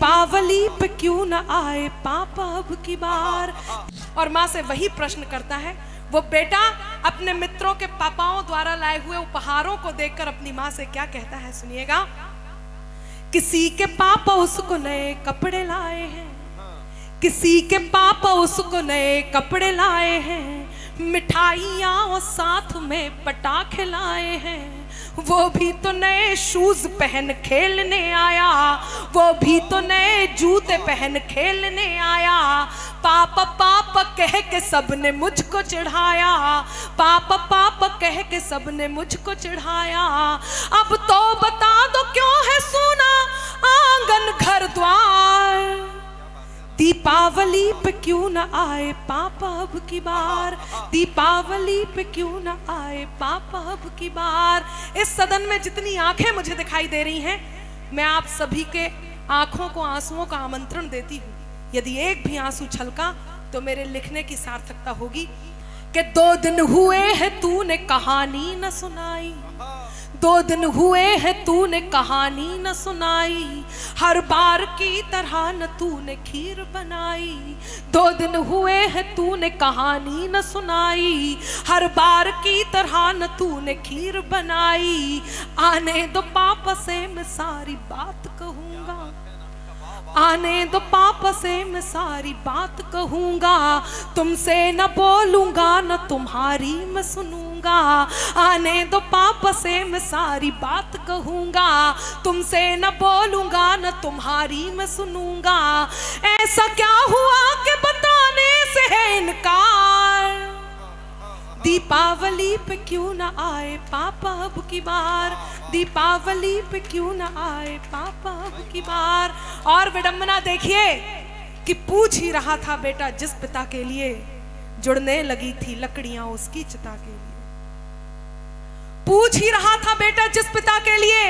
दीपावली पे क्यों न आए पापा अब की बार। और माँ से वही प्रश्न करता है वो बेटा, अपने मित्रों के पापाओं द्वारा लाए हुए उपहारों को देखकर अपनी माँ से क्या कहता है, सुनिएगा। किसी के पापा उसको नए कपड़े लाए हैं, किसी के पापा उसको नए कपड़े लाए हैं, मिठाइयाँ और साथ में पटाखे लाए हैं, वो भी तो नए शूज पहन खेलने आया, वो भी तो नए जूते पहन खेलने आया। पापा पापा कह के सबने मुझको चिढ़ाया, पापा पापा कह के सबने मुझको चिढ़ाया। अब तो बता दो क्यों है सूना आंगन घर द्वार। दीपावली पे क्यों न आए पापा अब की बार, दीपावली पे क्यों न आए पापा अब की बार। इस सदन में जितनी आंखें मुझे दिखाई दे रही हैं, मैं आप सभी के आंखों को आंसुओं का आमंत्रण देती हूँ। यदि एक भी आंसू छलका तो मेरे लिखने की सार्थकता होगी कि 2 दिन हुए हैं तूने कहानी न सुनाई, 2 दिन हुए हैं तूने कहानी न सुनाई, हर बार की तरह न तूने खीर बनाई। 2 दिन हुए हैं तूने कहानी न सुनाई, हर बार की तरह न तूने खीर बनाई। आने दो पापा से मैं सारी बात कहूँगा, आने दो पापा से मैं सारी बात कहूँगा, तुमसे न बोलूँगा न तुम्हारी मैं सुनूंगा। आने दो पापा से मैं सारी बात कहूँगा, तुमसे न बोलूँगा न तुम्हारी मैं सुनूंगा। ऐसा क्या हुआ कि बताने से है इनकार। दीपावली पे क्यों न आए पापा अब की बार, दीपावली पे क्यों न आए पापा अब की बार। और विडंबना देखिए कि पूछ ही रहा था बेटा जिस पिता के लिए जुड़ने लगी थी लकड़ियां उसकी चिता के लिए। पूछ ही रहा था बेटा जिस पिता के लिए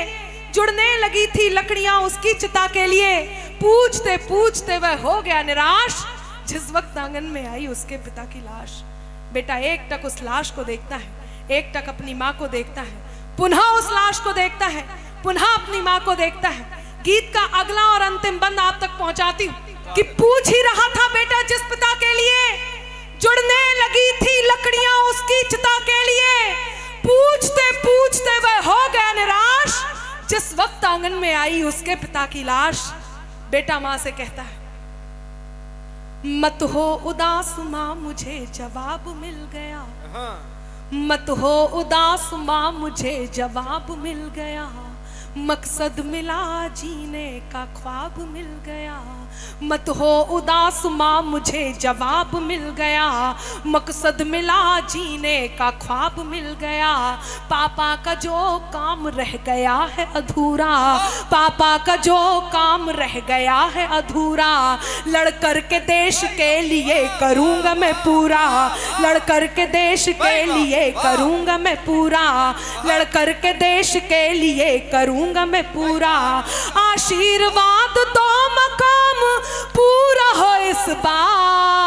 जुड़ने लगी थी लकड़ियां उसकी चिता के लिए। पूछते पूछते वह हो गया निराश जिस वक्त आंगन में आई उसके पिता की लाश। बेटा एक टक उस लाश को देखता है, एक टक अपनी माँ को देखता है, पुनः उस लाश को देखता है, पुनः अपनी माँ को देखता है। गीत का अगला और अंतिम बंद आप तक पहुंचाती हूँ कि पूछ ही रहा था बेटा जिस पिता के लिए जुड़ने लगी थी लकड़ियां उसकी चिता के लिए। पूछते पूछते वह हो गया निराश जिस वक्त आंगन में आई उसके पिता की लाश। बेटा माँ से कहता है मत हो उदास माँ मुझे जवाब मिल गया, मत हो उदास माँ मुझे जवाब मिल गया, मकसद मिला जीने का ख्वाब मिल गया। मत हो उदास माँ मुझे जवाब मिल गया, मकसद मिला जीने का ख्वाब मिल गया। पापा का जो काम रह गया है अधूरा, पापा का जो काम रह गया है अधूरा, लड़ कर के देश के लिए करूँगा मैं पूरा, लड़ कर के देश के लिए करूँगा मैं पूरा, लड़ कर के देश के लिए करूँगा मैं पूरा। आशीर्वाद दो मकाम पूरा हो इस बार।